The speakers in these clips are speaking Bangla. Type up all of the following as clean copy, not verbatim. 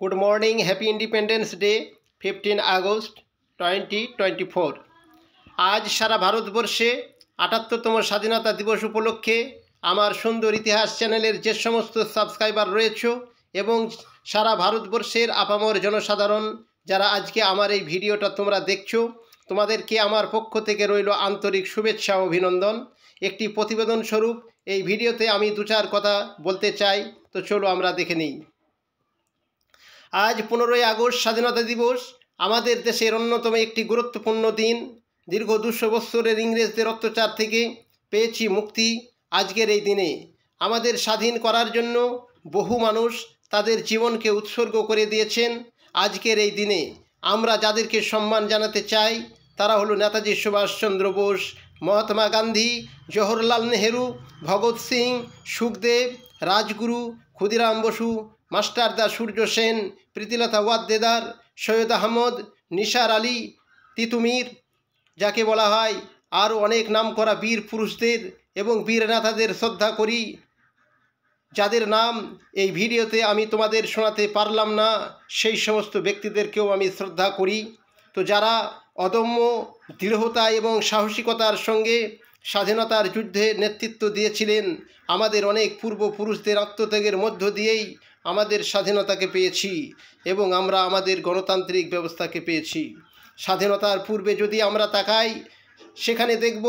Good morning happy independence day 15 August 2024। आज सारा भारतवर्षे ৭৮তম স্বাধীনতা দিবস উপলক্ষে আমার সুন্দর ইতিহাস চ্যানেলের যে সমস্ত সাবস্ক্রাইবার রয়েছে এবং সারা ভারতবর্ষের আপামর জনসাধারণ যারা আজকে আমার এই ভিডিওটা তোমরা দেখছো, তোমাদেরকে আমার পক্ষ থেকে রইল আন্তরিক শুভেচ্ছা ও অভিনন্দন। একটি প্রতিবেদন স্বরূপ এই ভিডিওতে আমি দু চার কথা বলতে চাই, তো চলো আমরা দেখে নিই। आज 15 আগস্ট স্বাধীনতা দিবস আমাদের দেশের অন্যতম একটি গুরুত্বপূর্ণ দিন। দীর্ঘ 200 বছরের ইংরেজদের অত্যাচার থেকে পেয়েছি মুক্তি। আজকের এই দিনে আমাদের স্বাধীন করার জন্য বহু মানুষ তাদের জীবনকে উৎসর্গ করে দিয়েছেন। আজকের এই দিনে আমরা যাদেরকে সম্মান জানাতে চাই তারা হলো নেতাজি সুভাষচন্দ্র বোস, মহাত্মা গান্ধী, জওহরলাল নেহেরু, ভগৎ সিং, সুখদেব, রাজগুরু, ক্ষুদিরাম বসু, মাস্টারদা সূর্য সেন, প্রীতিলতা ওয়াদ্দেদার, সৈয়দ আহমদ, নিসার আলী, তিতুমির যাকে বলা হয়, আরও অনেক নামকরা বীর পুরুষদের এবং বীর নেতাদের শ্রদ্ধা করি, যাদের নাম এই ভিডিওতে আমি তোমাদের শোনাতে পারলাম না। সেই সমস্ত ব্যক্তিদেরকেও আমি শ্রদ্ধা করি। তো যারা অদম্য দৃঢ়তা এবং সাহসিকতার সঙ্গে স্বাধীনতার যুদ্ধে নেতৃত্ব দিয়েছিলেন, আমাদের অনেক পূর্বপুরুষদের আত্মত্যাগের মধ্য দিয়েই আমাদের স্বাধীনতাকে পেয়েছি এবং আমরা আমাদের গণতান্ত্রিক ব্যবস্থাকে পেয়েছি। স্বাধীনতার পূর্বে যদি আমরা তাকাই, সেখানে দেখব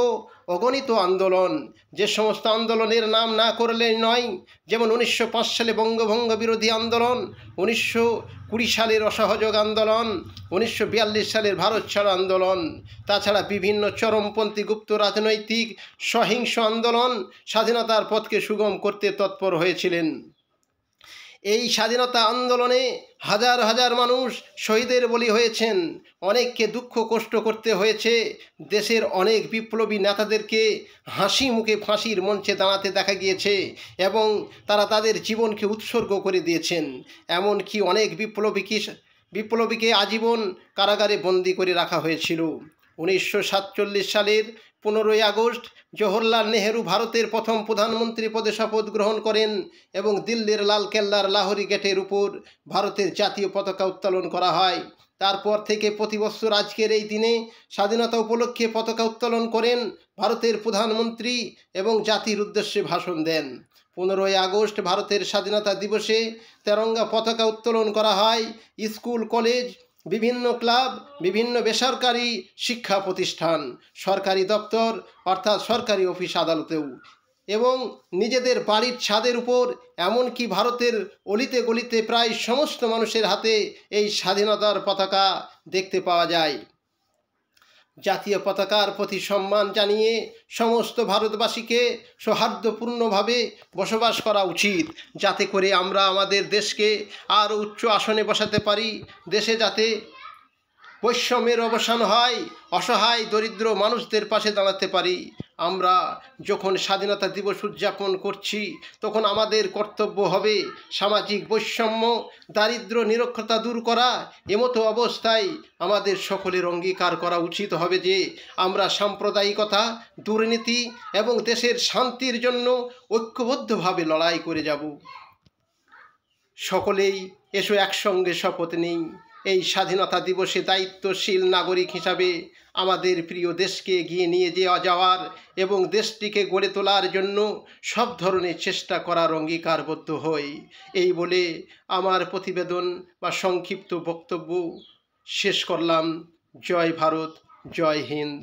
অগণিত আন্দোলন, যে সমস্ত আন্দোলনের নাম না করলে নয়, যেমন 1905 সালে বঙ্গভঙ্গ বিরোধী আন্দোলন, 1920 সালের অসহযোগ আন্দোলন, 1942 সালের ভারত ছাড়ো আন্দোলন, তাছাড়া বিভিন্ন চরমপন্থী গুপ্ত রাজনৈতিক সহিংস আন্দোলন স্বাধীনতার পথকে সুগম করতে তৎপর হয়েছিলেন। এই স্বাধীনতা আন্দোলনে হাজার হাজার মানুষ শহীদের বলি হয়েছেন, অনেককে দুঃখ কষ্ট করতে হয়েছে। দেশের অনেক বিপ্লবী নেতাদেরকে হাসি মুখে ফাঁসির মঞ্চে দাঁড়াতে দেখা গিয়েছে এবং তারা তাদের জীবনকে উৎসর্গ করে দিয়েছেন। এমনকি অনেক বিপ্লবীকে আজীবন কারাগারে বন্দী করে রাখা হয়েছিল। 1947 সালের 15 আগস্ট জওহরলাল নেহেরু ভারতের প্রথম প্রধানমন্ত্রী পদে শপথ গ্রহণ করেন এবং দিল্লির লালকেল্লার লাহোরি গেটের উপর ভারতের জাতীয় পতাকা উত্তোলন করা হয়। তারপর থেকে প্রতি বছর আজকের এই দিনে স্বাধীনতা উপলক্ষে পতাকা উত্তোলন করেন ভারতের প্রধানমন্ত্রী এবং জাতির উদ্দেশ্যে ভাষণ দেন। 15 আগস্ট ভারতের স্বাধীনতা দিবসে তেরঙ্গা পতাকা উত্তোলন করা হয় স্কুল, কলেজ, বিভিন্ন ক্লাব, বিভিন্ন বেসরকারি শিক্ষা প্রতিষ্ঠান, সরকারি দপ্তর অর্থাৎ সরকারি অফিস আদালতেও, এবং নিজেদের বাড়ির ছাদের উপর, এমনকি ভারতের অলিতে গলিতে প্রায় সমস্ত মানুষের হাতে এই স্বাধীনতার পতাকা দেখতে পাওয়া যায়। জাতীয় পতাকার প্রতি সম্মান জানিয়ে সমস্ত ভারতবাসীকে সৌহার্দ্যপূর্ণভাবে বসবাস করা উচিত, যাতে করে আমরা আমাদের দেশকে আরও উচ্চ আসনে বসাতে পারি। দেশে যাতে বৈষম্যের অবসান হয়, অসহায় দরিদ্র মানুষদের পাশে দাঁড়াতে পারি। আমরা যখন স্বাধীনতা দিবস উদযাপন করছি তখন আমাদের কর্তব্য হবে সামাজিক বৈষম্য, দারিদ্র্য, নিরক্ষরতা দূর করা। এমতো অবস্থায় আমাদের সকলের অঙ্গীকার করা উচিত হবে যে আমরা সাম্প্রদায়িকতা, দুর্নীতি এবং দেশের শান্তির জন্য ঐক্যবদ্ধভাবে লড়াই করে যাব। সকলেই এসো একসঙ্গে শপথ নিই এই স্বাধীনতা দিবসে দায়িত্বশীল নাগরিক হিসাবে আমাদের প্রিয় দেশকে এগিয়ে নিয়ে যাওয়ার এবং দেশটিকে গড়ে তোলার জন্য সব ধরনের চেষ্টা করার অঙ্গীকারবদ্ধ হই। এই বলে আমার প্রতিবেদন বা সংক্ষিপ্ত বক্তব্য শেষ করলাম। জয় ভারত, জয় হিন্দ।